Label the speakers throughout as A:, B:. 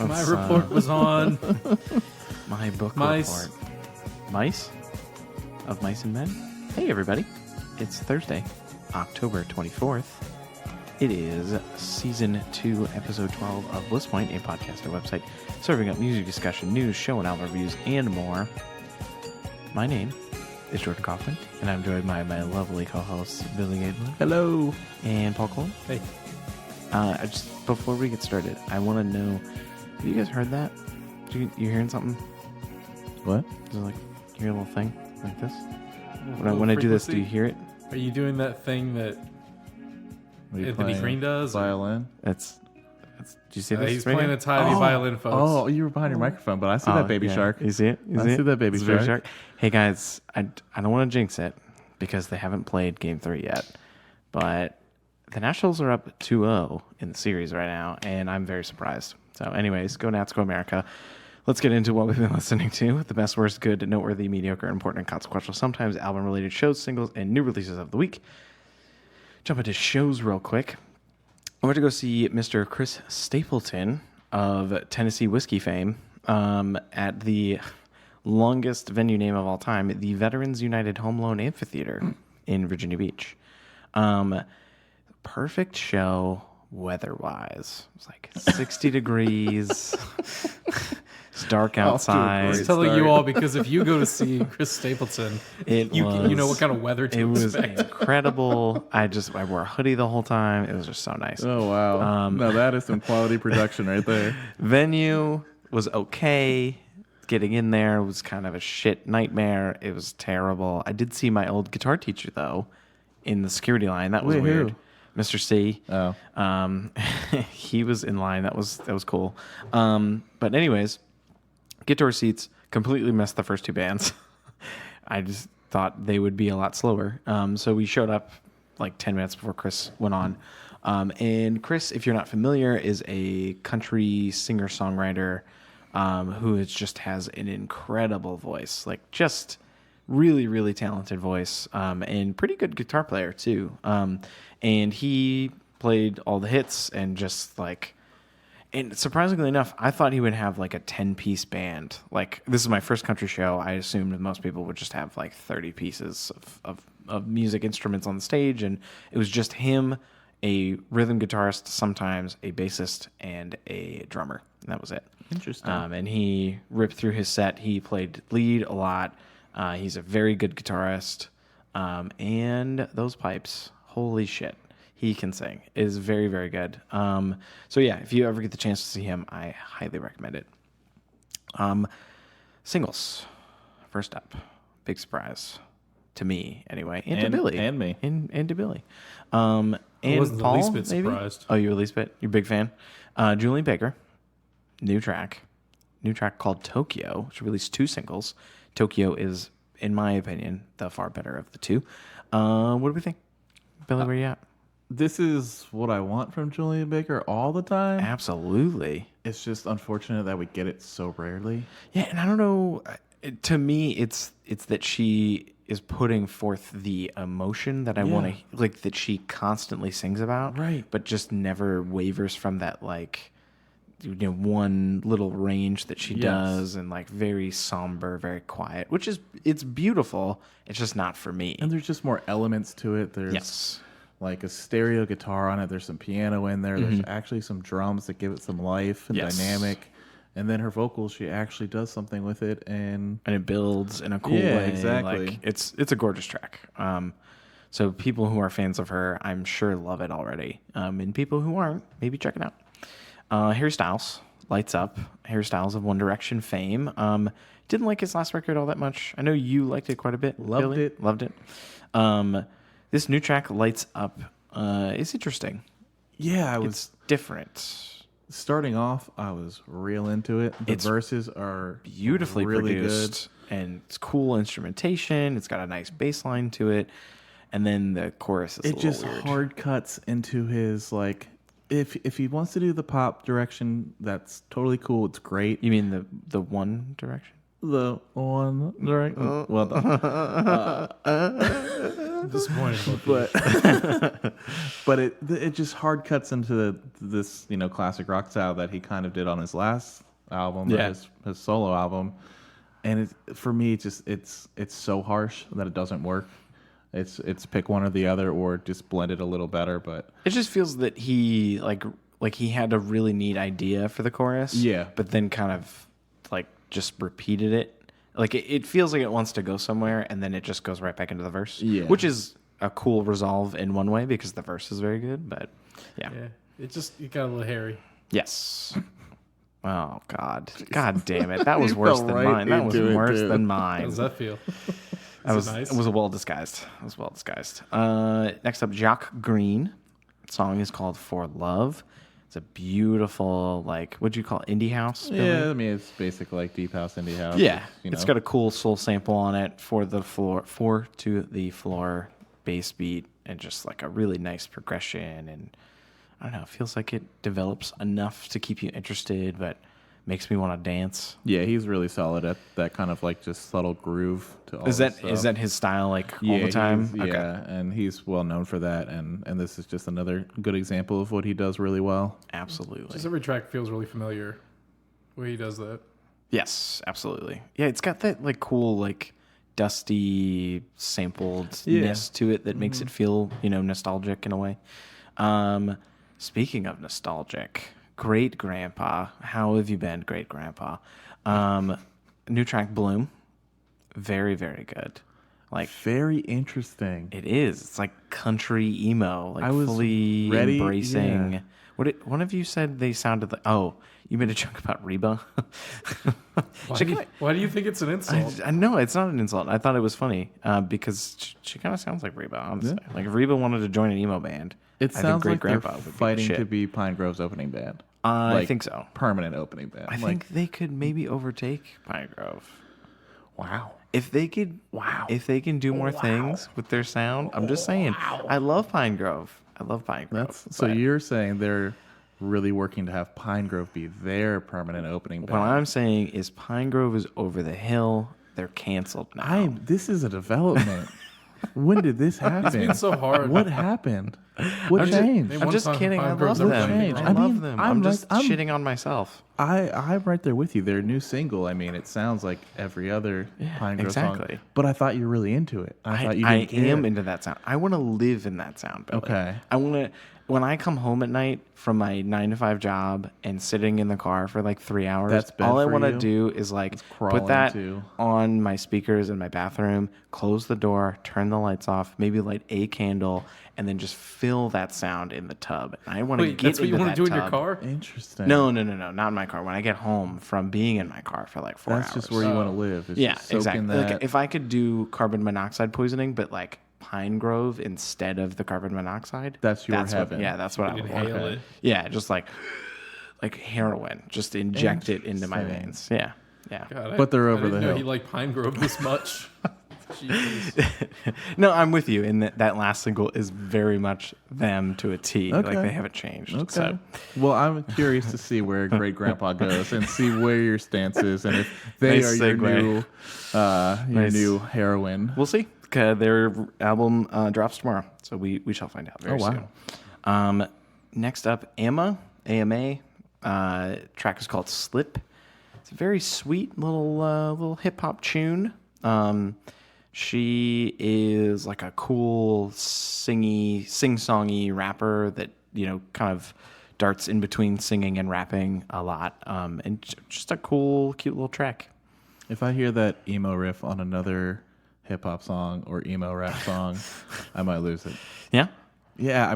A: My report was on.
B: My book
A: Mice.
B: report. Mice? Of Mice and Men? Hey, everybody. It's Thursday, October 24th. It is Season 2, Episode 12 of Bliss Point, a podcast or website serving up music discussion, news, show and album reviews, and more. My name is Jordan Kaufman, and I'm joined by my lovely co-hosts, Billy Gaedlin.
C: Hello.
B: And Paul Cole.
A: Hey.
B: Before we get started, I want to know, have you guys heard that? You hearing something?
C: What?
B: Is it like, you hear a little thing like this? When I do this, do you hear it?
A: Are you doing that thing that Anthony Greene does?
C: Violin.
B: That's. Do you see this?
A: He's
B: right
A: playing
B: here?
A: a tiny violin, folks.
C: Oh, you were behind your microphone, but I see that baby
B: yeah.
C: shark.
B: You see it?
C: I see that baby
B: It's a
C: shark.
B: Hey guys, I don't want to jinx it because they haven't played Game 3 yet, but the Nationals are up 2-0 in the series right now, and I'm very surprised. So anyways, go Nats, go America. Let's get into what we've been listening to. The best, worst, good, noteworthy, mediocre, important, and consequential, sometimes album-related shows, singles, and new releases of the week. Jump into shows real quick. I went to go see Mr. Chris Stapleton of Tennessee whiskey fame at the longest venue name of all time, the Veterans United Home Loan Amphitheater in Virginia Beach. Perfect show weather-wise. It was like 60 degrees. It's dark outside.
A: I was telling you all because if you go to see Chris Stapleton, you know what kind of weather to expect.
B: It was incredible. I wore a hoodie the whole time. It was just so nice.
C: Oh, wow. No, that is some quality production right there.
B: Venue was okay. Getting in there was kind of a shit nightmare. It was terrible. I did see my old guitar teacher, though, in the security line. That was
C: Wait,
B: weird.
C: who?
B: Mr. C.
C: Oh.
B: He was in line. That was cool. But anyways, guitar seats completely missed the first two bands. I just thought they would be a lot slower. So we showed up like 10 minutes before Chris went on. And Chris, if you're not familiar, is a country singer-songwriter who just has an incredible voice. Like just really, really talented voice and pretty good guitar player too. And he played all the hits and just like... And surprisingly enough, I thought he would have like a 10-piece band. Like, this is my first country show. I assumed most people would just have like 30 pieces of music instruments on the stage. And it was just him, a rhythm guitarist, sometimes a bassist, and a drummer. And that was it.
C: Interesting.
B: And he ripped through his set. He played lead a lot. He's a very good guitarist. And those pipes, holy shit. He can sing. It is very, very good. So yeah, if you ever get the chance to see him, I highly recommend it. Singles. First up. Big surprise. To me, anyway. And to Billy.
C: And me.
B: And to Billy. And
A: I wasn't
B: Paul,
A: the least bit
B: maybe?
A: surprised.
B: Oh, you're the least bit? You're a big fan? Julien Baker. New track called Tokyo, which released 2 singles. Tokyo is, in my opinion, the far better of the 2. What do we think? Billy, where you at?
C: This is what I want from Julien Baker all the time.
B: Absolutely.
C: It's just unfortunate that we get it so rarely.
B: Yeah, and I don't know. To me, it's that she is putting forth the emotion that I want to, like, that she constantly sings about,
C: Right.
B: But just never wavers from that, like, one little range that she does, and like very somber, very quiet, which is, it's beautiful. It's just not for me.
C: And there's just more elements to it. There's like a stereo guitar on it. There's some piano in there. There's actually some drums that give it some life and dynamic. And then her vocals, she actually does something with it, and
B: it builds in a cool way.
C: Exactly.
B: Like, it's a gorgeous track. So people who are fans of her, I'm sure, love it already. And people who aren't, maybe check it out. Harry Styles, Lights Up. Harry Styles of One Direction fame. Didn't like his last record all that much. I know you liked it quite a bit.
C: Loved
B: Billy.
C: it.
B: Loved it. This new track, Lights Up, is interesting.
C: yeah,
B: It's different.
C: starting off, I was real into it. The verses are
B: Beautifully
C: really
B: produced, and it's cool instrumentation. It's got a nice bass line to it, and then the chorus is
C: It just
B: weird.
C: hard cuts into his, like, if he wants to do the pop direction, that's totally cool. It's great.
B: You mean the One Direction?
C: the one direction. Well done.
A: Disappointed.
C: But it just hard cuts into this classic rock style that he kind of did on his last album, his solo album, and for me it's so harsh that it doesn't work. It's pick one or the other, or just blend it a little better. But
B: it just feels that he like he had a really neat idea for the chorus, but then kind of like just repeated it. Like it feels like it wants to go somewhere, and then it just goes right back into the verse. Yeah, which is a cool resolve in one way because the verse is very good. But yeah,
A: it got a little hairy.
B: Yes. Oh God damn it! That was worse than mine. That was worse than mine.
A: How does that feel?
B: It was well disguised. Next up, Jacques Greene. The song is called "For Love." It's a beautiful, what'd you call it? Indie house? Billy?
C: Yeah, I mean, it's basically like deep house, indie house.
B: Yeah, it's got a cool soul sample on it for the floor bass beat, and just like a really nice progression. And I don't know, it feels like it develops enough to keep you interested, but makes me want to dance.
C: Yeah, he's really solid at that kind of just subtle groove to all
B: is that his style all the time?
C: Yeah, and he's well known for that, and this is just another good example of what he does really well.
B: Absolutely.
A: Just every track feels really familiar the way he does that.
B: Yes, absolutely. Yeah, it's got that cool dusty sampledness to it that makes it feel nostalgic in a way. Speaking of nostalgic, Great Grandpa. How have you been, Great Grandpa? New track, Bloom. Very, very good.
C: Very interesting.
B: It is. It's like country emo.
C: I was
B: fully
C: ready,
B: embracing.
C: Yeah.
B: One of you said they sounded like... Oh, you made a joke about Reba.
A: Why do you think it's an insult?
B: I know it's not an insult. I thought it was funny because she kind of sounds like Reba, honestly. Yeah. If Reba wanted to join an emo band,
C: it sounds like they're fighting to be Pine Grove's opening band.
B: I think so.
C: Permanent opening band.
B: I think they could maybe overtake Pine Grove.
C: Wow.
B: If they can do more things with their sound, I'm just saying. I love Pine Grove.
C: So you're saying they're really working to have Pine Grove be their permanent opening band.
B: What I'm saying is Pine Grove is over the hill. They're canceled now.
C: This is a development. When did this happen?
A: It's been so hard.
C: What happened? What changed?
B: I'm just kidding. I love them. I love them. I'm just shitting on myself.
C: I'm right there with you. Their new single, it sounds like every other Pine Grove song. But I thought you were really into it. I
B: am into that sound. I want to live in that sound, Billy.
C: Okay.
B: I want to... When I come home at night from my 9-to-5 job and sitting in the car for 3 hours, all I want to do is put that on my speakers in my bathroom, close the door, turn the lights off, maybe light a candle, and then just fill that sound in the tub. And I want to get
A: that's what you want to do in
B: tub.
A: your car?
C: Interesting.
B: No, not in my car. When I get home from being in my car for 4 hours.
C: That's just where you want to live. It's just
B: exactly. If I could do carbon monoxide poisoning, but Pine Grove instead of the carbon monoxide.
C: That's heaven.
B: That's what I would
A: inhale
B: want.
A: it.
B: Yeah, just like heroin. Just inject it into my veins. Yeah.
A: God,
C: but they're over the hill.
A: He liked Pine Grove this much.
B: No, I'm with you in that last single is very much them to a T.
C: Okay.
B: They haven't changed.
C: Okay.
B: So.
C: Well, I'm curious to see where Great Grandpa goes and see where your stance is and if they are your new heroine.
B: We'll see. Their album drops tomorrow, so we shall find out very soon. Next up, AMA. Track is called Slip. It's a very sweet little hip hop tune. She is a cool sing-songy rapper that kind of darts in between singing and rapping a lot. And just a cool, cute little track.
C: If I hear that emo riff on another hip hop song or emo rap song, I might lose it.
B: Yeah?
C: Yeah,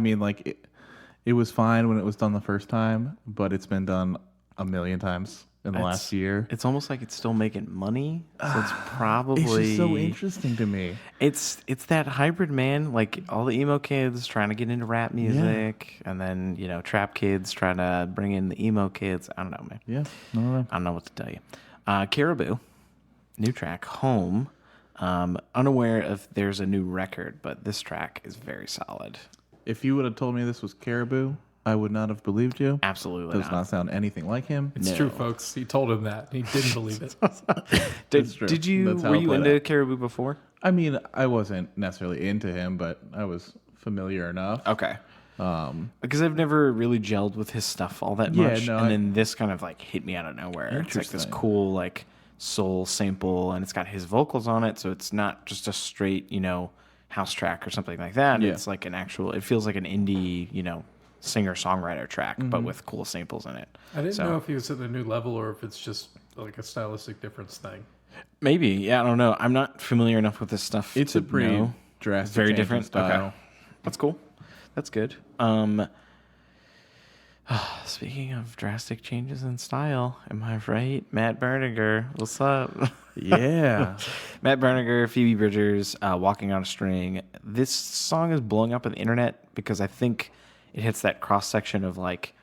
C: it was fine when it was done the first time, but it's been done a million times in the last year.
B: It's almost like it's still making money. So it's probably...
C: It's just so interesting to me.
B: It's that hybrid, man. All the emo kids trying to get into rap music, and then, trap kids trying to bring in the emo kids. I don't know, man.
C: Yeah, no.
B: I don't know what to tell you. Caribou, new track, Home. Unaware if there's a new record, but this track is very solid.
C: If you would have told me this was Caribou, I would not have believed you.
B: Absolutely
C: Does not sound anything like him.
A: It's true, folks. He told him that. He didn't believe it.
B: Did you? Were you into Caribou before?
C: I mean, I wasn't necessarily into him, but I was familiar enough.
B: Okay. Because I've never really gelled with his stuff all that much, then this kind of like hit me out of nowhere. It's like this cool like soul sample, and it's got his vocals on it, so it's not just a straight house track or something like that. It's like an actual. It feels like an indie singer-songwriter track, but with cool samples in it.
A: I didn't know if he was at a new level or if it's just like a stylistic difference thing.
B: Maybe, yeah, I don't know. I'm not familiar enough with this stuff.
C: It's a pretty drastic,
B: very different
C: style.
B: Okay, that's cool. That's good. Speaking of drastic changes in style, am I right? Matt Berninger, what's up?
C: Yeah.
B: Matt Berninger, Phoebe Bridgers, Walking on a String. This song is blowing up on the internet because I think it hits that cross section of like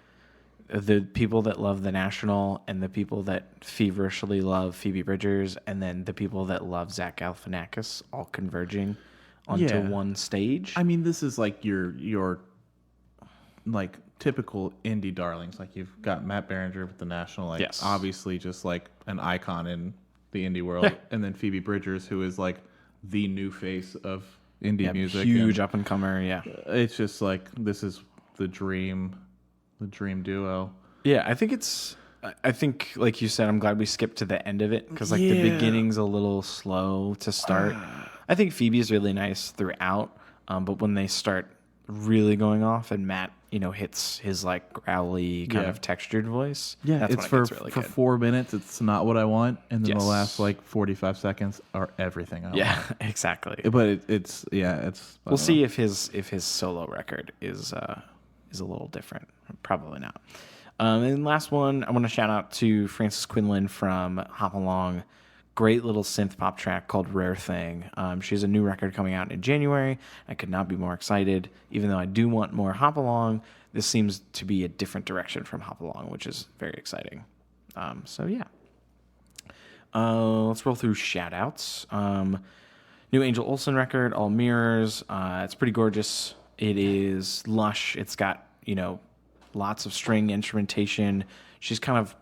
B: the people that love The National and the people that feverishly love Phoebe Bridgers, and then the people that love Zach Galifianakis all converging onto one stage.
C: I mean, this is like your like typical indie darlings. Like you've got Matt Berninger with The National, like obviously just like an icon in the indie world, and then Phoebe Bridgers, who is like the new face of indie music,
B: huge up and comer. Yeah,
C: it's just like this is the dream duo.
B: Yeah, I think like you said, I'm glad we skipped to the end of it because like the beginning's a little slow to start. I think Phoebe's really nice throughout, but when they start really going off and Matt, hits his like growly kind of textured voice. Yeah, that's
C: it's
B: when it gets really
C: for
B: good.
C: 4 minutes. It's not what I want, and then the last like 45 seconds are everything I want.
B: Yeah, exactly.
C: But it's.
B: We'll see if his solo record is a little different. Probably not. And last one, I want to shout out to Frances Quinlan from Hop Along. Great little synth pop track called Rare Thing. She has a new record coming out in January. I could not be more excited. Even though I do want more Hop Along, this seems to be a different direction from Hop Along, which is very exciting. So yeah. Let's roll through shout outs. New Angel Olsen record, All Mirrors. It's pretty gorgeous. It is lush. It's got, lots of string instrumentation. She's kind of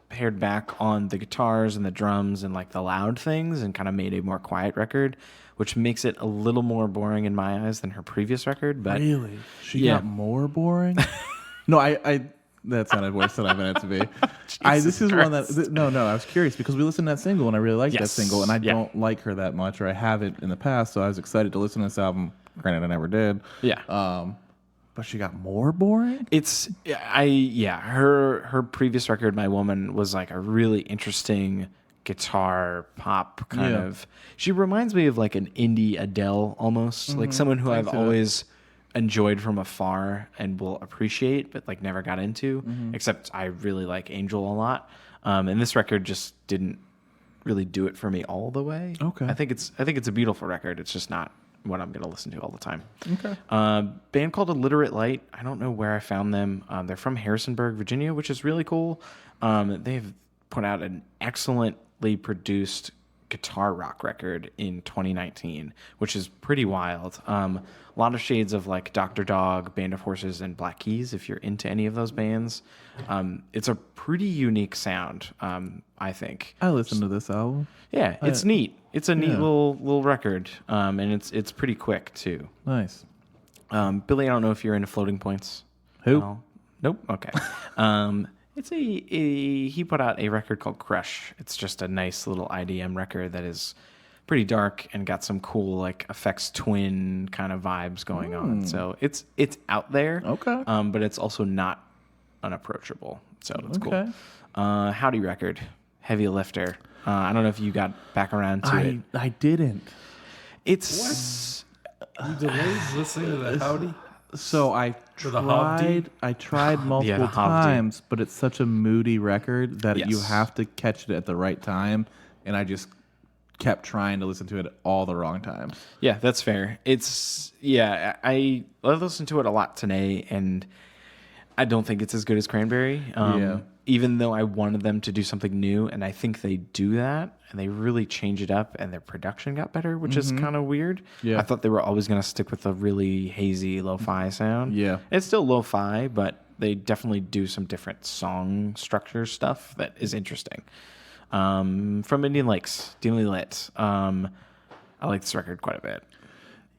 B: pared back on the guitars and the drums and like the loud things and kind of made a more quiet record, which makes it a little more boring in my eyes than her previous record. But
C: really, she got more boring. No, I that's not a voice that I meant it to be. This is one that no. I was curious because we listened to that single and I really liked that single, and I don't like her that much, or I haven't in the past, so I was excited to listen to this album. Granted, I never did.
B: Yeah.
C: But she got more boring?
B: Her previous record, My Woman, was like a really interesting guitar pop kind of. She reminds me of like an indie Adele almost, like someone who I've always enjoyed from afar and will appreciate, but like never got into. Except I really like Angel a lot, and this record just didn't really do it for me all the way.
C: Okay,
B: I think it's a beautiful record. It's just not what I'm going to listen to all the time. Okay. Band called Illiterate Light. I don't know where I found them. They're from Harrisonburg, Virginia, which is really cool. They've put out an excellently produced guitar rock record in 2019, which is pretty wild. A lot of shades of like Dr. Dog, Band of Horses, and Black Keys, if you're into any of those bands. It's a pretty unique sound, I think.
C: I listened to this album.
B: Yeah, it's neat. It's a neat little record, and it's pretty quick too.
C: Nice.
B: Billy, I don't know if you're into Floating Points.
C: Who?
B: Nope. Okay. It's he put out a record called Crush. It's just a nice little IDM record that is pretty dark and got some cool like Effects Twin kind of vibes going on. So it's out there.
C: Okay.
B: But it's also not unapproachable. So it's cool. Hovvdy record, Heavy Lifter. I don't know if you got back around to it.
C: I didn't.
B: It's
A: you delayed listening to the Hovvdy.
C: So I tried multiple times, but it's such a moody record that you have to catch it at the right time, and I just kept trying to listen to it all the wrong times.
B: Yeah, that's fair. I listened to it a lot today, and I don't think it's as good as Cranberry. even though I wanted them to do something new, and I think they do that, and they really change it up, and their production got better, which is kind of weird.
C: Yeah.
B: I thought they were always going to stick with a really hazy lo-fi sound.
C: Yeah.
B: It's still lo-fi, but they definitely do some different song structure stuff that is interesting. From Indian Lakes, dimly lit. I like this record quite a bit.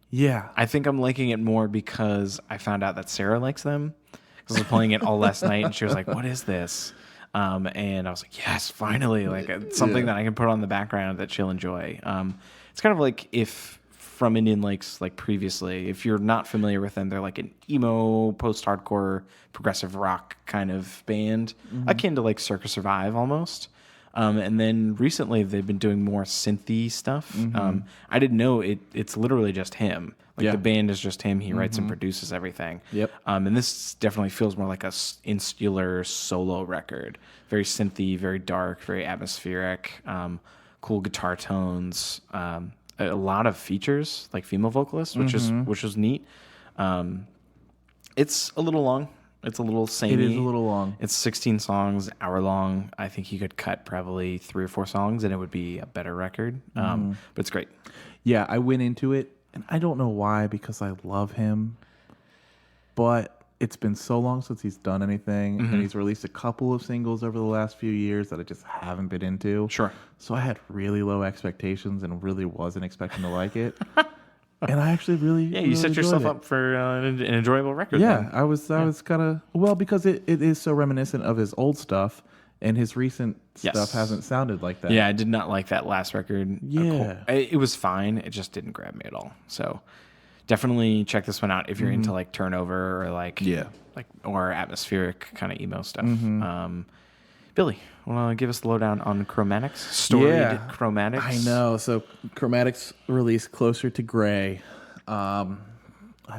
C: Yeah.
B: I think I'm liking it more because I found out that Sarah likes them. Because I was playing it all last night, and she was like, "What is this?" And I was like, "Yes, finally! Like something that I can put on the background that she'll enjoy." It's kind of like if from Indian Lakes, like previously, if you're not familiar with them, they're like an emo, post-hardcore, progressive rock kind of band, akin to like Circa Survive almost. And then recently, they've been doing more synthy stuff. I didn't know it's literally just him. Like the band is just him. He writes and produces everything.
C: Yep.
B: And this definitely feels more like a insular solo record. Very synthy, very dark, very atmospheric. Cool guitar tones. A lot of features, like female vocalists, which was neat. It's a little long. It's a little samey.
C: It is a little long.
B: It's 16 songs, hour long. I think you could cut probably 3 or 4 songs, and it would be a better record. But it's great.
C: Yeah, I went into it, and I don't know why, because I love him, but it's been so long since he's done anything, and he's released a couple of singles over the last few years that I just haven't been into.
B: Sure.
C: So I had really low expectations and really wasn't expecting to like it. And I actually really
B: you set yourself up for an enjoyable record.
C: Yeah,
B: then.
C: I was kind of, well, because it is so reminiscent of his old stuff, and his recent stuff hasn't sounded like that.
B: Yeah, I did not like that last record.
C: Yeah.
B: It was fine. It just didn't grab me at all. So definitely check this one out if you're into like Turnover or like or atmospheric kind of emo stuff. Billy, want to give us the lowdown on Chromatics? Storied Chromatics?
C: I know. So Chromatics released Closer to Gray. I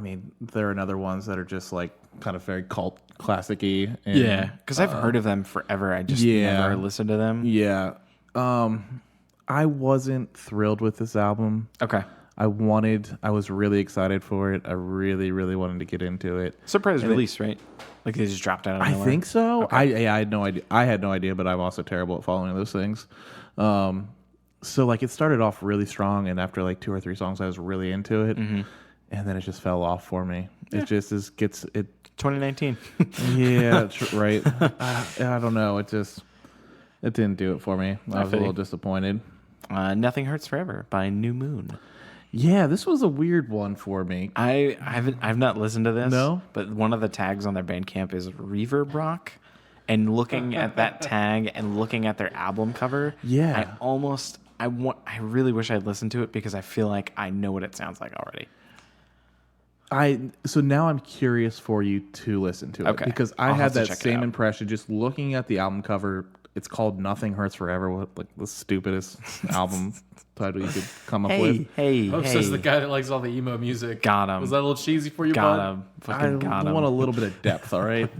C: mean, there are another ones that are just like kind of very cult classic-y.
B: Yeah, because I've heard of them forever. I just never listened to them.
C: Yeah. I wasn't thrilled with this album.
B: Okay.
C: I was really excited for it. I really, really wanted to get into it.
B: Surprise release, right? Like they just dropped out of nowhere?
C: I think so.
B: Okay.
C: I had no idea. I had no idea, but I'm also terrible at following those things. So like it started off really strong, and after like 2 or 3 songs, I was really into it, and then it just fell off for me.
B: Yeah.
C: It just
B: 2019.
C: Yeah, right. I don't know. It didn't do it for me. I was a little disappointed.
B: Nothing Hurts Forever by New Moon.
C: Yeah, this was a weird one for me.
B: I've not listened to this.
C: No?
B: But one of the tags on their Bandcamp is Reverb Rock. And looking at that tag and looking at their album cover, I really wish I'd listened to it because I feel like I know what it sounds like already.
C: So now I'm curious for you to listen to it because I had that same impression just looking at the album cover. It's called Nothing Hurts Forever, like the stupidest album title you could come up with.
A: Says the guy that likes all the emo music.
B: Got him.
A: Was that a little cheesy for you, bud?
C: I want a little bit of depth, all right?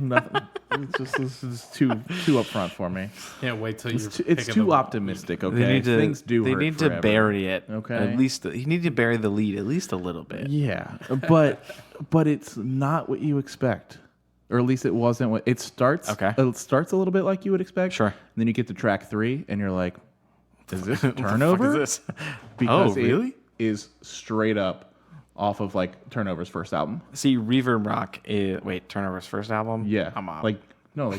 C: This is too upfront for me.
A: Can't wait till
C: it's too optimistic, okay? Things do
B: They
C: hurt
B: need
C: forever.
B: to bury it.
C: Okay.
B: At least you need to bury the lead at least a little bit.
C: Yeah, but it's not what you expect. Or at least it wasn't what it starts.
B: Okay.
C: It starts a little bit like you would expect.
B: Sure.
C: And then you get to track 3 and you're like, is this
B: What the
C: Turnover?
B: fuck is this?
C: Because
B: really?
C: it is straight up off of like Turnover's first album.
B: See, Reverb Rock is Turnover's first album?
C: Yeah.
B: I'm on.
C: Like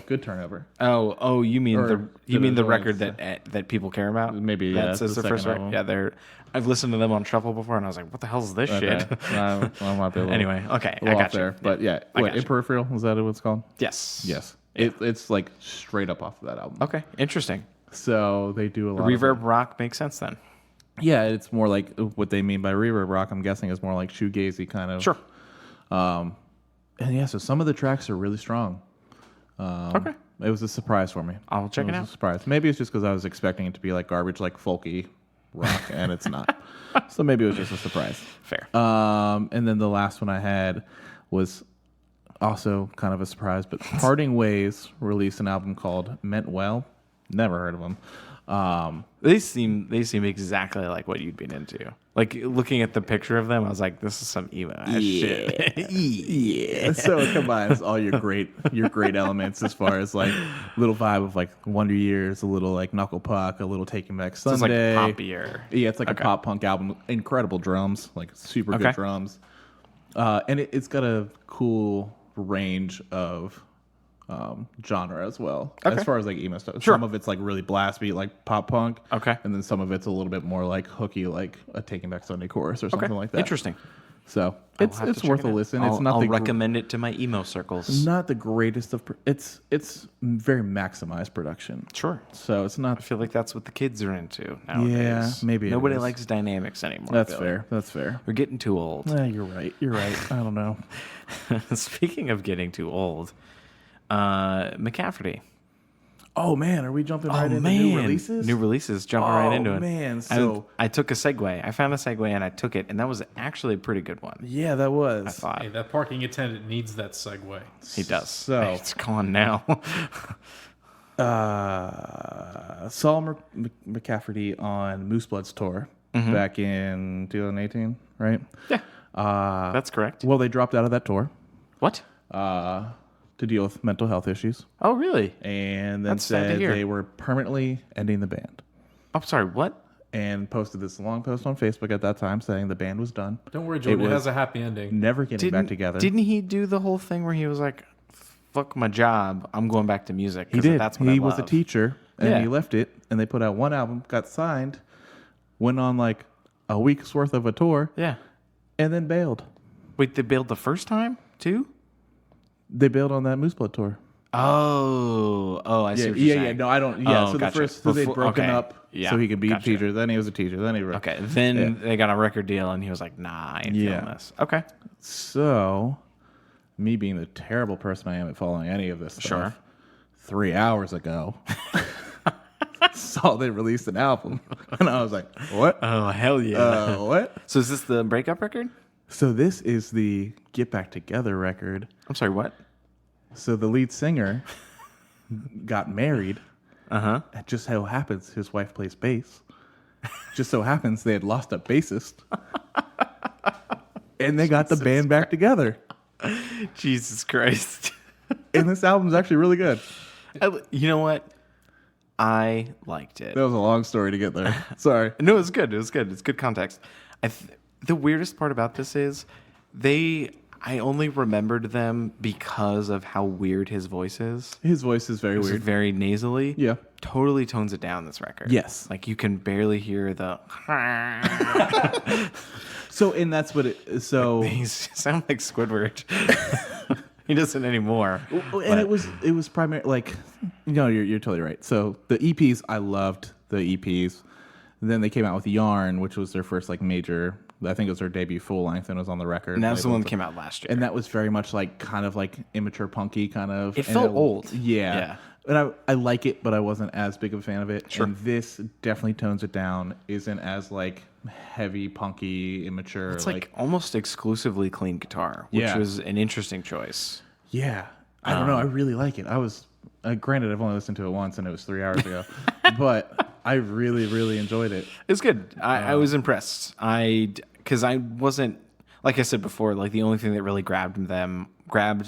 C: Good Turnover.
B: Oh, you mean
C: Or
B: the record that people care about?
C: Maybe,
B: That's
C: the
B: the
C: second
B: first
C: album.
B: record. Yeah, I've listened to them on Shuffle before, and I was like, "What the hell is this shit?"
C: Well, I might be a little,
B: Anyway, okay,
C: a little
B: I got
C: off there.
B: you.
C: But yeah,
B: I
C: wait,
B: got you.
C: Peripheral, is that what it's called?
B: Yes.
C: Yes. It's like straight up off of that album.
B: Okay, interesting.
C: So they do a lot
B: Reverb Rock makes sense then.
C: Yeah, it's more like what they mean by reverb rock. I'm guessing is more like shoegazy kind of.
B: Sure.
C: And yeah, so some of the tracks are really strong.
B: Okay.
C: It was a surprise for me.
B: I'll check it
C: was
B: out.
C: A surprise. Maybe it's just because I was expecting it to be like garbage, like folky rock, and it's not. So maybe it was just a surprise.
B: Fair.
C: And then the last one I had was also kind of a surprise, but Parting Ways released an album called Meant Well. Never heard of them.
B: They seem exactly like what you'd been into. Like looking at the picture of them, I was like, this is some emo ass shit.
C: Yeah. So it combines all your great elements as far as like little vibe of like Wonder Years, a little like Knuckle Puck, a little Taking Back Sunday.
B: So it's like poppier.
C: Yeah, it's like a pop punk album. Incredible drums, like super good drums. And it's got a cool range of genre as well, as far as like emo stuff. Some of it's like really blast beat, like pop punk.
B: Okay.
C: And then some of it's a little bit more like hooky, like a Taking Back Sunday chorus or something like that.
B: Interesting.
C: So it's worth a listen. It's not.
B: I'll recommend it to my emo circles.
C: Not the greatest of. It's very maximized production.
B: Sure.
C: So it's not.
B: I feel like that's what the kids are into nowadays.
C: Yeah, maybe
B: Nobody likes dynamics anymore.
C: That's fair. That's fair.
B: We're getting too old.
C: You're right. You're right. I don't know.
B: Speaking of getting too old, McCafferty.
C: Oh man, are we jumping right into new releases?
B: New releases, jumping right into it.
C: Oh man, so
B: I took a segue. I found a segue and I took it, and that was actually a pretty good one.
C: Yeah, that was.
B: I thought.
A: Hey, that parking attendant needs that segue.
B: He does.
C: So
B: it's gone now.
C: Saw McCafferty on Moose Blood's tour back in 2018, right?
B: Yeah, that's correct.
C: Well, they dropped out of that tour.
B: What?
C: To deal with mental health issues.
B: Oh, really?
C: And then
B: That's sad to
C: said
B: hear.
C: they were permanently ending the band.
B: I'm sorry, what?
C: And posted this long post on Facebook at that time saying the band was done.
A: Don't worry, Jordan. It has a happy ending.
C: Never getting back together.
B: Didn't he do the whole thing where he was like, fuck my job, I'm going back to music?
C: He did.
B: That's what
C: He
B: I
C: was a
B: love.
C: teacher, and he left it, and they put out one album, got signed, went on like a week's worth of a tour,
B: Yeah.
C: and then bailed.
B: Wait, they bailed the first time, too?
C: They bailed on that Moose Blood tour.
B: Oh, I see what you're saying.
C: Yeah. No, I don't. Yeah, so
B: gotcha.
C: the first, so they'd broken up,
B: Yeah,
C: so he could be
B: gotcha.
C: a teacher. Then he was a teacher. Then he
B: Okay, then they got a record deal, and he was like, nah, I ain't feeling this. Okay.
C: So, me being the terrible person I am at following any of this stuff,
B: Sure.
C: 3 hours ago, saw they released an album, and I was like, "What?
B: Oh, hell yeah.
C: What?"
B: So is this the breakup record?
C: So this is the Get Back Together record.
B: I'm sorry, what?
C: So the lead singer got married.
B: Uh-huh.
C: It just so happens his wife plays bass. Just so happens they had lost a bassist. And they got the band back together.
B: Jesus Christ.
C: And this album's actually really good.
B: You know what? I liked it.
C: That was a long story to get there. Sorry.
B: No, it was good. It was good. It's good context. The weirdest part about this is I only remembered them because of how weird his voice is.
C: His voice is very
B: It's
C: weird.
B: very nasally.
C: Yeah.
B: Totally tones it down, this record.
C: Yes.
B: Like you can barely hear the...
C: So, and that's what it... So...
B: He sounds like Squidward. He doesn't anymore.
C: And it was primarily like... No, you're totally right. So the EPs, I loved the EPs. And then they came out with Yarn, which was their first like major... I think it was their debut full length and it was on the record.
B: And that was the one that came out last year.
C: And that was very much like kind of like immature punky kind of.
B: It felt old.
C: Yeah. And I like it, but I wasn't as big of a fan of it.
B: Sure.
C: And this definitely tones it down. Isn't as like heavy, punky, immature.
B: It's like almost exclusively clean guitar, which was an interesting choice.
C: Yeah. I don't know. I really like it. I was, granted, I've only listened to it once and it was 3 hours ago. But I really, really enjoyed it.
B: It's good. I was impressed. Because I wasn't, like I said before, like the only thing that really grabbed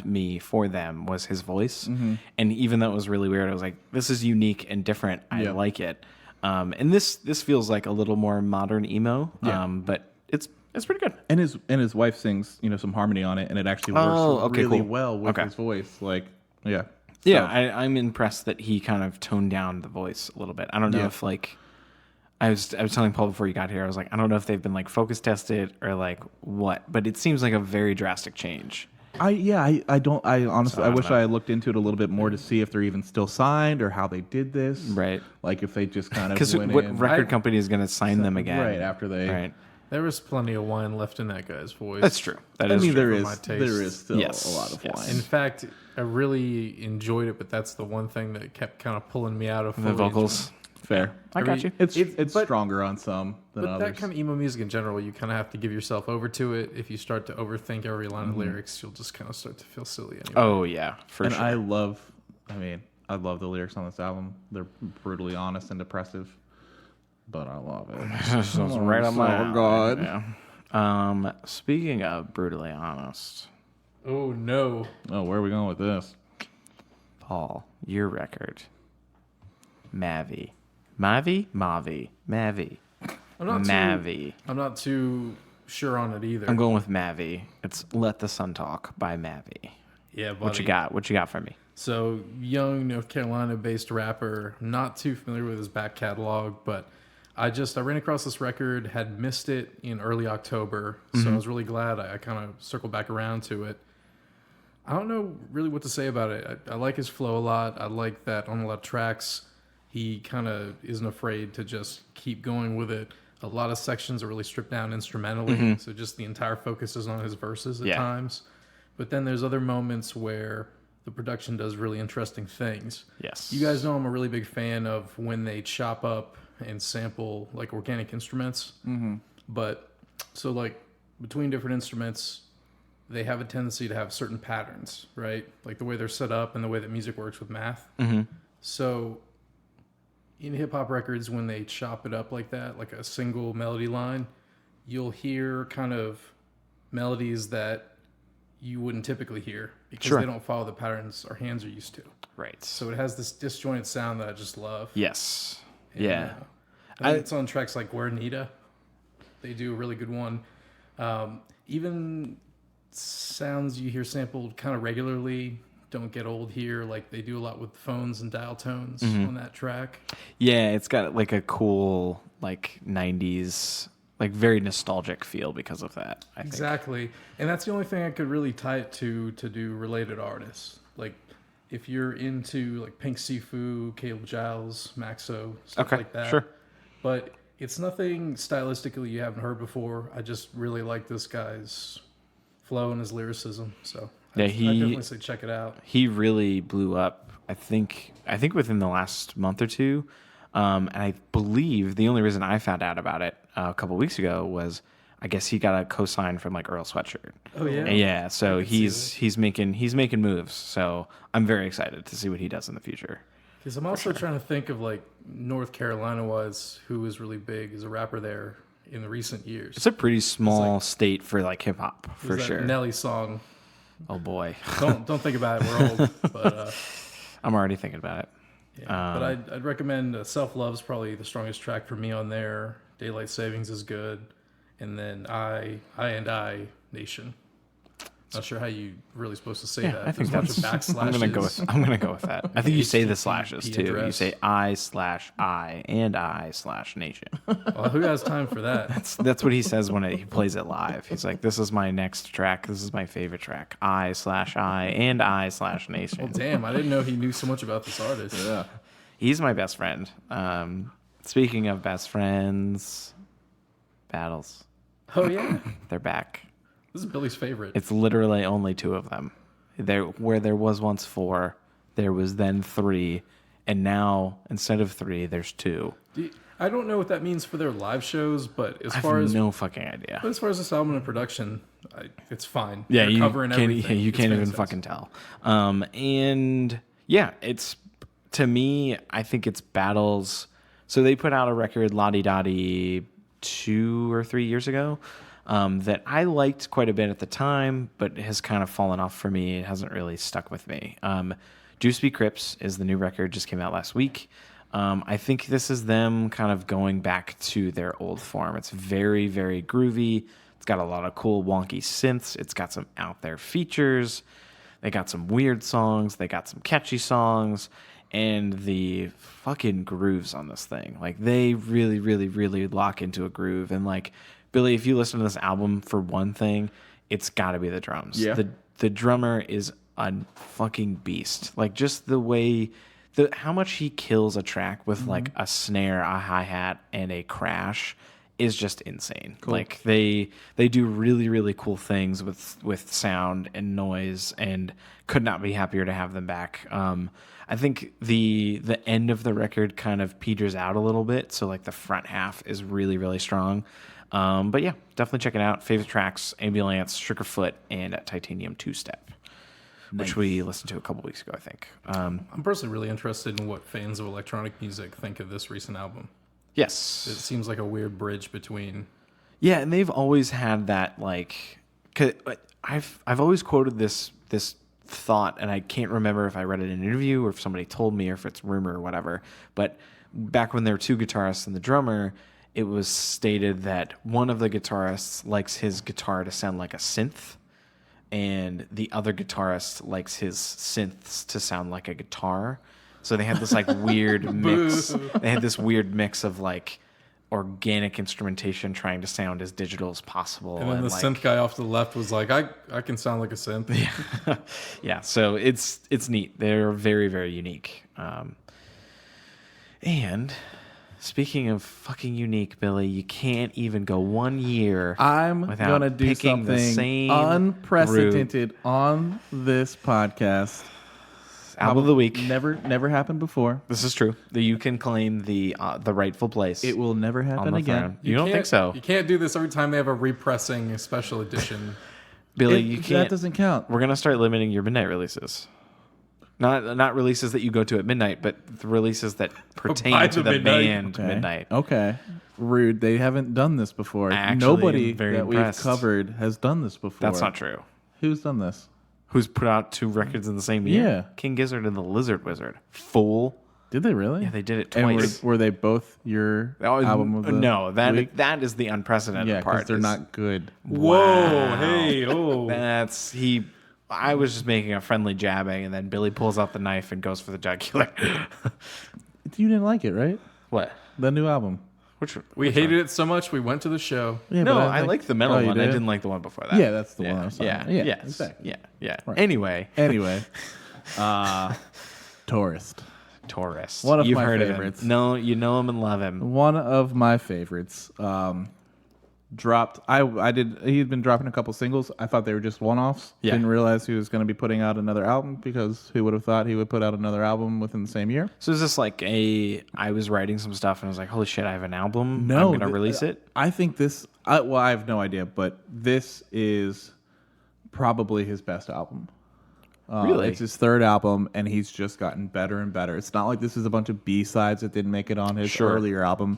B: me for them was his voice. Mm-hmm. And even though it was really weird, I was like, this is unique and different. I like it. And this feels like a little more modern emo.
C: Yeah.
B: But it's pretty good.
C: And his wife sings, some harmony on it, and it actually works really well with his voice. Like, yeah. So.
B: Yeah, I'm impressed that he kind of toned down the voice a little bit. I don't know if like I was telling Paul before you got here, I was like, I don't know if they've been like focus tested or like what, but it seems like a very drastic change.
C: I honestly wish I had looked into it a little bit more to see if they're even still signed or how they did this.
B: Right.
C: Like if they just kind of
B: because what record company is going to sign them again?
C: Right after they.
B: Right.
A: There was plenty of wine left in that guy's voice.
B: That's true. That
C: I
B: is
C: mean,
B: true.
C: there is still a lot of wine.
A: In fact, I really enjoyed it, but that's the one thing that kept kind of pulling me out of
B: the vocals.
C: Fair.
B: I got you.
C: It's stronger on some than
A: But
C: others.
A: that kind of emo music in general, you kind of have to give yourself over to it. If you start to overthink every line of lyrics, you'll just kind of start to feel silly anyway.
B: Oh yeah, for
C: and
B: sure.
C: I I love the lyrics on this album. They're brutally honest and depressive, but I love it.
B: So it's right on my alley.
C: God.
B: Yeah. Speaking of brutally honest,
A: Oh no.
C: Oh, where are we going with this?
B: Paul, your record, Mavi.
A: I'm not too sure on it either.
B: I'm going with Mavi. It's "Let the Sun Talk" by Mavi.
A: Yeah, buddy.
B: What you got? What you got for me?
A: So, young North Carolina-based rapper. Not too familiar with his back catalog, but I ran across this record, had missed it in early October, so I was really glad I kind of circled back around to it. I don't know really what to say about it. I like his flow a lot. I like that on a lot of tracks, he kind of isn't afraid to just keep going with it. A lot of sections are really stripped down instrumentally, so just the entire focus is on his verses at times. But then there's other moments where the production does really interesting things.
B: Yes.
A: You guys know I'm a really big fan of when they chop up and sample like organic instruments. But so like between different instruments, they have a tendency to have certain patterns, right? Like the way they're set up and the way that music works with math. So in hip hop records, when they chop it up like that, like a single melody line, you'll hear kind of melodies that you wouldn't typically hear because they don't follow the patterns our hands are used to.
B: Right.
A: So it has this disjointed sound that I just love.
B: Yes.
A: And,
B: Yeah.
A: I think it's on tracks like Guarnita. They do a really good one. Even sounds you hear sampled kind of regularly don't get old here. Like they do a lot with phones and dial tones on that track.
B: Yeah, it's got like a cool like 90s, like very nostalgic feel because of that. I think.
A: Exactly. And that's the only thing I could really tie it to do related artists. Like if you're into like Pink Sifu, Caleb Giles, Maxo, stuff like that.
B: Sure.
A: But it's nothing stylistically you haven't heard before. I just really like this guy's flow and his lyricism. So
B: yeah,
A: I definitely say check it out.
B: He really blew up. I think within the last month or two. And I believe the only reason I found out about it a couple weeks ago was I guess he got a cosign from like Earl Sweatshirt.
A: Oh yeah.
B: And yeah. So he's making moves. So I'm very excited to see what he does in the future.
A: Because I'm also trying to think of like North Carolina was who was really big as a rapper there in the recent years.
B: It's a pretty small state for like hip hop for sure.
A: Nelly song.
B: Oh boy.
A: Don't think about it. We're old, but
B: I'm already thinking about it.
A: Yeah, but I'd recommend Self Love's probably the strongest track for me on there. Daylight Savings is good, and then I Nation. Not sure how you really supposed to say that.
B: I think
A: There's a bunch
B: that's.
A: of backslashes.
B: I'm gonna go with that. I think you say the slashes too.
A: address.
B: You say I/I and I/Nation.
A: Well, who has time for that?
B: That's what he says when he plays it live. He's like, "This is my next track. This is my favorite track. I/I and I/Nation."
A: Well, damn, I didn't know he knew so much about this artist.
C: Yeah.
B: He's my best friend. Speaking of best friends, battles.
A: Oh yeah,
B: They're back.
A: this is Billy's favorite.
B: It's literally only two of them. Where there was once four, there was then three, and now instead of three, there's two.
A: I don't know what that means for their live shows, but
B: I have no fucking idea.
A: as far as this album and production, it's fine.
B: Yeah,
A: They're covering everything.
B: you
A: It's
B: can't even
A: fantastic.
B: fucking tell. And yeah, it's to me, I think it's battles. So they put out a record, Lottie Dottie, 2 or 3 years ago. That I liked quite a bit at the time, but has kind of fallen off for me. It hasn't really stuck with me. Juice Be Crips is the new record, just came out last week. I think this is them kind of going back to their old form. It's very, very groovy. It's got a lot of cool, wonky synths. It's got some out there features. They got some weird songs. They got some catchy songs. And the fucking grooves on this thing. Like, they really, really, really lock into a groove. And, like, Billy, if you listen to this album for one thing, it's got to be the drums.
C: Yeah.
B: The drummer is a fucking beast. Like, just the way, how much he kills a track with like a snare, a hi-hat, and a crash is just insane. Cool. Like they do really, really cool things with sound and noise, and could not be happier to have them back. I think the end of the record kind of peters out a little bit, so like the front half is really, really strong. But yeah, definitely check it out. Favorite tracks: Ambulance, Sugarfoot, and Titanium 2-Step. which we listened to a couple weeks ago, I think.
A: I'm personally really interested in what fans of electronic music think of this recent album.
B: Yes.
A: It seems like a weird bridge between...
B: Yeah, and they've always had that, like... 'Cause I've always quoted this thought, and I can't remember if I read it in an interview or if somebody told me or if it's rumor or whatever, but back when there were two guitarists and the drummer, it was stated that one of the guitarists likes his guitar to sound like a synth, and the other guitarist likes his synths to sound like a guitar. So they had this like weird mix. They had this weird mix of like organic instrumentation trying to sound as digital as possible.
A: And then the
B: like,
A: synth guy off to the left was like, I can sound like a synth.
B: Yeah. Yeah. So it's neat. They're very, very unique. And speaking of fucking unique, Billy, you can't even go 1 year.
C: I'm
B: without
C: gonna do
B: picking the
C: something
B: same
C: unprecedented on this podcast.
B: Album of the week.
C: Never happened before.
B: This is true. That you can claim the rightful place.
C: It will never
B: on
C: happen
B: the
C: again.
B: throne. You don't think so?
A: You can't do this every time they have a repressing special edition.
B: Billy, you can't.
C: That doesn't count.
B: We're gonna start limiting your midnight releases. Not releases that you go to at midnight, but the releases that pertain
A: By
B: to
A: the
B: the
A: midnight.
B: band
C: Okay.
B: Midnight.
C: Okay. Rude. They haven't done this before.
B: Actually,
C: Nobody
B: I'm very
C: that
B: impressed.
C: we've covered has done this before.
B: That's not true.
C: Who's done this?
B: Who's put out 2 records in the same year?
C: Yeah.
B: King Gizzard and the Lizard Wizard. Fool.
C: Did they really?
B: Yeah, they did it
C: And
B: twice.
C: were they both your album of the
B: no,
C: week?
B: that is the unprecedented
C: Yeah,
B: part.
C: because they're
B: is-
C: not good.
A: Whoa, hey, oh.
B: That's he. I was just making a friendly jabbing, and then Billy pulls out the knife and goes for the jugular.
C: You didn't like it, right?
B: What?
C: The new album.
A: We hated it so much, we went to the show.
C: Yeah,
B: No,
C: but
B: I liked the metal
C: Oh, you
B: one. I
C: did?
B: didn't like the one before that.
C: Yeah, that's the one I was talking
B: Yeah,
C: about. Yeah,
B: yes,
C: exactly.
B: yeah.
C: Right.
B: Anyway,
C: Anyway, Tourist.
B: Taurus.
C: One of
B: You've
C: my
B: heard
C: favorites.
B: Of him. No, you know him and love him.
C: One of my favorites. Dropped. I did. He'd been dropping a couple singles. I thought they were just one-offs.
B: Yeah.
C: Didn't realize he was going to be putting out another album, because who would have thought he would put out another album within the same year?
B: So is this like I was writing some stuff and I was like, holy shit, I have an album.
C: No,
B: I'm going to release it.
C: I think this. I have no idea, but this is probably his best album.
B: Really?
C: It's his third album, and he's just gotten better and better. It's not like this is a bunch of B-sides that didn't make it on his
B: Sure.
C: earlier album.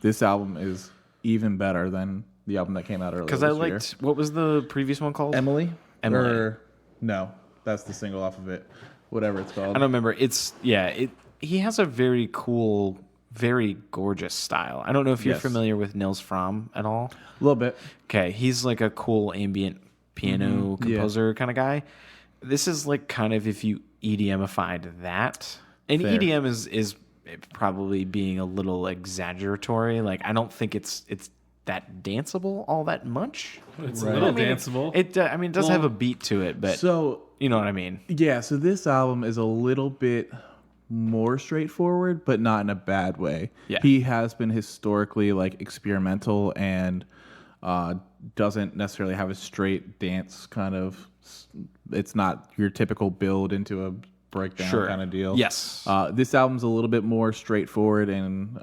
C: This album is even better than the album that came out earlier.
B: Because I
C: this year.
B: liked, what was the previous one called?
C: Emily.
B: Emily.
C: Or, no, that's the single off of it. Whatever it's called.
B: I don't remember. He has a very cool, very gorgeous style. I don't know if you're
C: Yes.
B: familiar with Nils Fromm at all.
C: A little bit.
B: Okay, he's like a cool ambient piano
C: Yeah.
B: composer kind of guy. This is like kind of if you EDMified that. And
C: Fair.
B: EDM is probably being a little exaggeratory. Like I don't think it's that danceable all that much.
A: It's
C: Right.
A: a little
B: I mean,
A: danceable.
B: It does have a beat to it, but
C: So,
B: you know what I mean.
C: yeah, so this album is a little bit more straightforward, but not in a bad way.
B: Yeah.
C: He has been historically like experimental and doesn't necessarily have a straight dance kind of. It's not your typical build into a breakdown
B: Sure.
C: kind of deal.
B: Yes.
C: This album's a little bit more straightforward and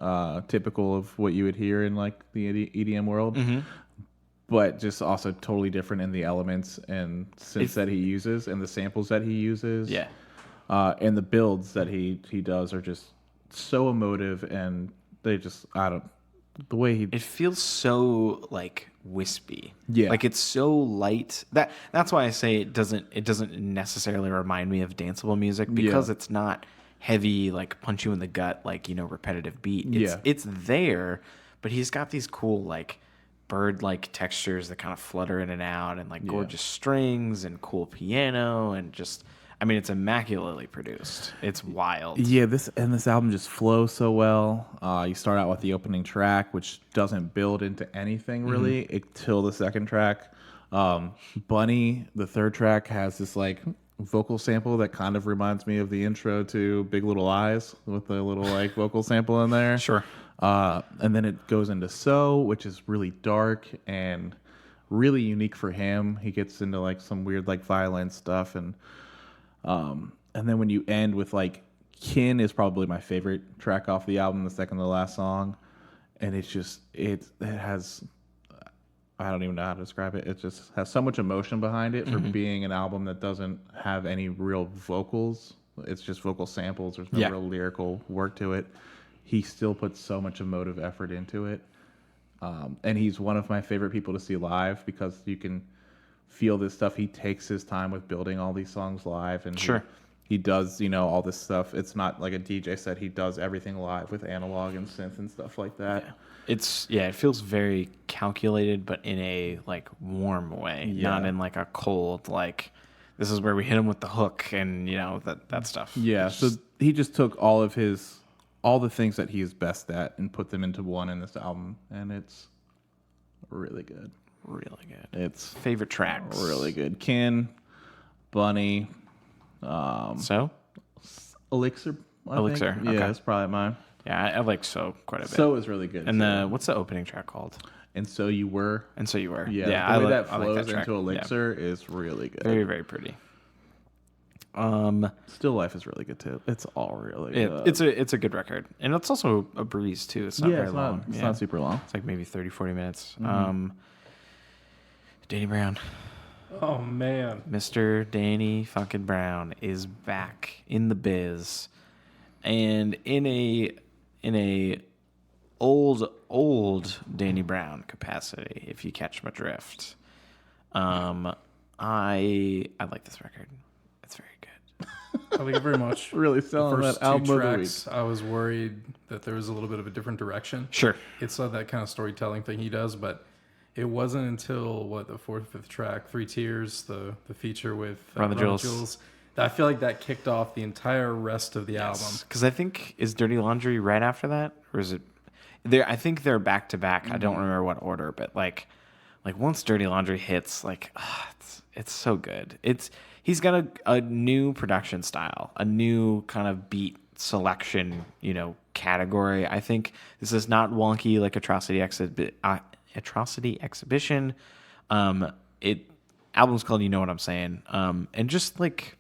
C: typical of what you would hear in like the EDM world.
B: Mm-hmm.
C: But just also totally different in the elements and synths that he uses and the samples that he uses.
B: Yeah.
C: And the builds that he does are just so emotive, and they just the way he
B: It feels so like wispy.
C: Yeah.
B: Like it's so light. That's why I say it doesn't necessarily remind me of danceable music, because
C: Yeah.
B: it's not heavy, like punch you in the gut, like, repetitive beat.
C: Yeah.
B: It's there, but he's got these cool like bird-like textures that kind of flutter in and out, and like gorgeous strings and cool piano, and just it's immaculately produced. It's wild.
C: Yeah, this album just flows so well. You start out with the opening track, which doesn't build into anything really until the second track. Bunny, the third track, has this like vocal sample that kind of reminds me of the intro to Big Little Lies, with the little like vocal sample in there.
B: Sure.
C: And then it goes into So, which is really dark and really unique for him. He gets into like some weird like violent stuff, and then when you end with like Kin is probably my favorite track off the album, the second to last song, and it's just it has I don't even know how to describe it. It just has so much emotion behind it for being an album that doesn't have any real vocals. It's just vocal samples. There's no real lyrical work to it. He still puts so much emotive effort into it. And he's one of my favorite people to see live because you can feel this stuff. He takes his time with building all these songs live. And he does, all this stuff. It's not like a DJ set. He does everything live with analog and synth and stuff like that.
B: Yeah. It feels very calculated, but in a like warm way, not in like a cold, like this is where we hit him with the hook and that stuff.
C: Yeah. So he just took all the things that he is best at and put them into one in this album, and it's really good.
B: Really good.
C: It's
B: favorite tracks.
C: Really good. Kin, Bunny, Elixir.
B: Elixir.
C: Think. Yeah, it's probably mine.
B: Yeah, I like So quite a bit.
C: So is really good.
B: And what's the opening track called?
C: And So You Were.
B: And So You Were.
C: Yeah, the way that flows into Elixir is really good.
B: Very, very pretty.
C: Still Life is really good too. It's all really good.
B: It's a good record. And it's also a breeze too. It's not very long.
C: It's not super long.
B: It's like maybe 30, 40 minutes. Danny Brown.
A: Oh man.
B: Mr. Danny fucking Brown is back in the biz. And in a old Danny Brown capacity, if you catch my drift. I like this record. It's very good.
A: I like it very much.
C: Really selling that album of the week.
A: I was worried that there was a little bit of a different direction.
B: Sure.
A: It's not that kind of storytelling thing he does, but it wasn't until the fourth, fifth track, Three Tears, the feature with
B: Run the Jewels.
A: I feel like that kicked off the entire rest of the album.
B: Because I think, is Dirty Laundry right after that? Or is it... I think they're back to back. I don't remember what order, but like once Dirty Laundry hits, it's so good. He's got a new production style, a new kind of beat selection, category. I think this is not wonky like Atrocity Exhibition. Album's called You Know What I'm Saying. And just like,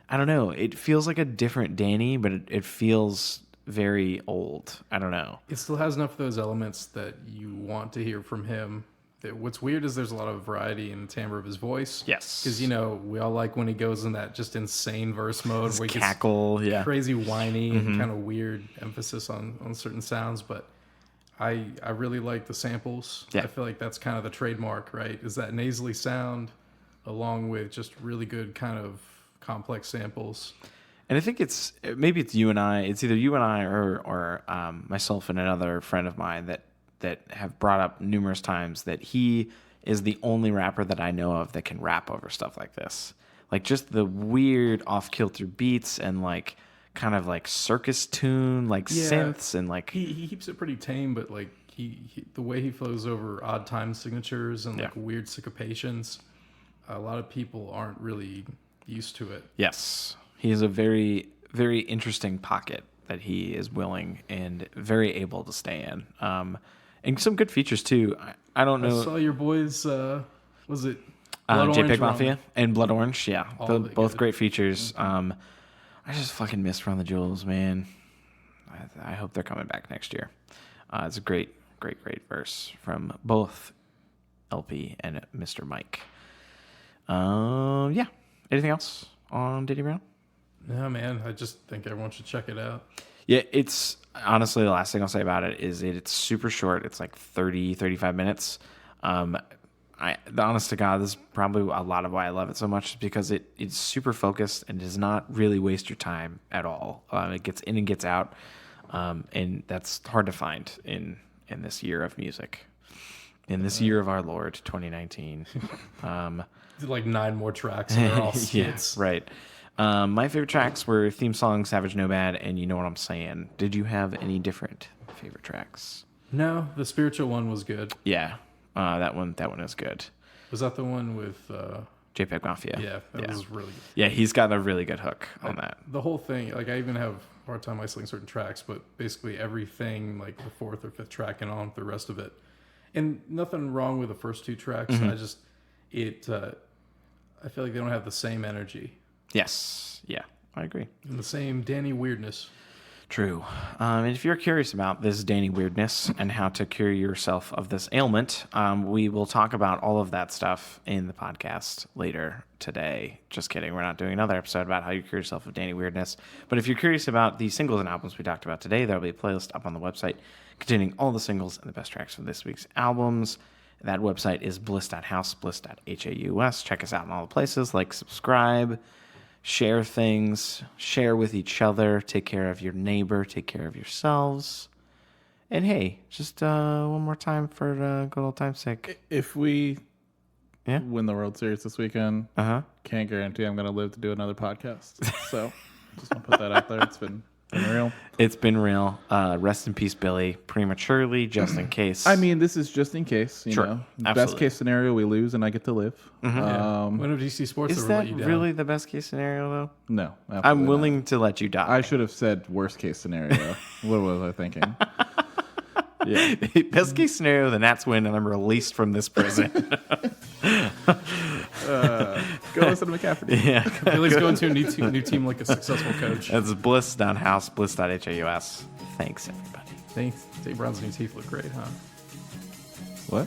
B: I don't know, it feels like a different Danny, but it feels very old. I don't know.
A: It still has enough of those elements that you want to hear from him. What's weird is there's a lot of variety in the timbre of his voice.
B: Yes.
A: Because, we all like when he goes in that just insane verse mode.
B: His
A: where he
B: cackle,
A: gets crazy whiny and kind of weird emphasis on certain sounds. But I really like the samples.
B: Yeah.
A: I feel like that's kind of the trademark, right? Is that nasally sound along with just really good kind of complex samples.
B: And I think maybe it's you and I. It's either you and I or myself and another friend of mine that have brought up numerous times that he is the only rapper that I know of that can rap over stuff like this. Like just the weird off-kilter beats and like kind of like circus tune, like synths and like...
A: He keeps it pretty tame, but like he the way he flows over odd time signatures and like weird syncopations, a lot of people aren't really used to it.
B: Yes. He has a very, very interesting pocket that he is willing and very able to stay in. And some good features too. I don't know.
A: I saw your boys, was it Blood
B: JPEG
A: Orange
B: Mafia and Blood Orange? Yeah. Both
A: good.
B: great features. I just fucking missed Run the Jewels, man. I hope they're coming back next year. It's a great, great, great verse from both LP and Mr. Mike. Yeah. Anything else on Danny Brown?
A: No, man. I just think everyone should check it out.
B: Yeah, it's honestly the last thing I'll say about it is it's super short. It's like 30, 35 minutes. The honest to God, this is probably a lot of why I love it so much, is because it's super focused and does not really waste your time at all. It gets in and gets out, and that's hard to find in this year of music, in this year of our Lord, 2019.
A: Like 9 more tracks and they're all skits.
B: Yeah, right. My favorite tracks were theme song Savage Nomad and You Know What I'm Saying. Did you have any different favorite tracks?
A: No, the spiritual one was good.
B: Yeah, that one is good.
A: Was that the one with
B: JPEG Mafia?
A: Yeah, that was really good.
B: Yeah, he's got a really good hook on that.
A: The whole thing, like I even have a hard time isolating certain tracks, but basically everything, like the 4th or 5th track and on the rest of it. And nothing wrong with the first 2 tracks. I feel like they don't have the same energy.
B: Yes. Yeah, I agree.
A: And the same Danny weirdness.
B: True. And if you're curious about this Danny weirdness and how to cure yourself of this ailment, we will talk about all of that stuff in the podcast later today. Just kidding. We're not doing another episode about how you cure yourself of Danny weirdness. But if you're curious about the singles and albums we talked about today, there'll be a playlist up on the website containing all the singles and the best tracks from this week's albums. That website is bliss.house, bliss.haus. Check us out in all the places. Like, subscribe. Share things, share with each other, take care of your neighbor, take care of yourselves. And hey, just one more time for good old time's sake.
C: If we win the World Series this weekend, can't guarantee I'm going to live to do another podcast. So just want to put that out there. It's been real.
B: It's been real. Rest in peace, Billy. Prematurely, just in case.
C: I mean, this is just in case. You know,
B: absolutely.
C: Best case scenario, we lose and I get to live.
A: When have DC Sports
B: Is
A: ever
B: that
A: let you down?
B: really the best case scenario, though?
C: No,
B: I'm willing to let you die.
C: I should have said worst case scenario. What was I thinking?
B: Yeah. Best case scenario, the Nats win and I'm released from this prison.
C: Go listen to McCafferty.
B: Yeah.
A: Billy's going to a new team like a successful coach.
B: That's bliss.house, bliss.haus. Thanks, everybody.
A: Thanks. Dave Brown's new teeth look great, huh?
C: What?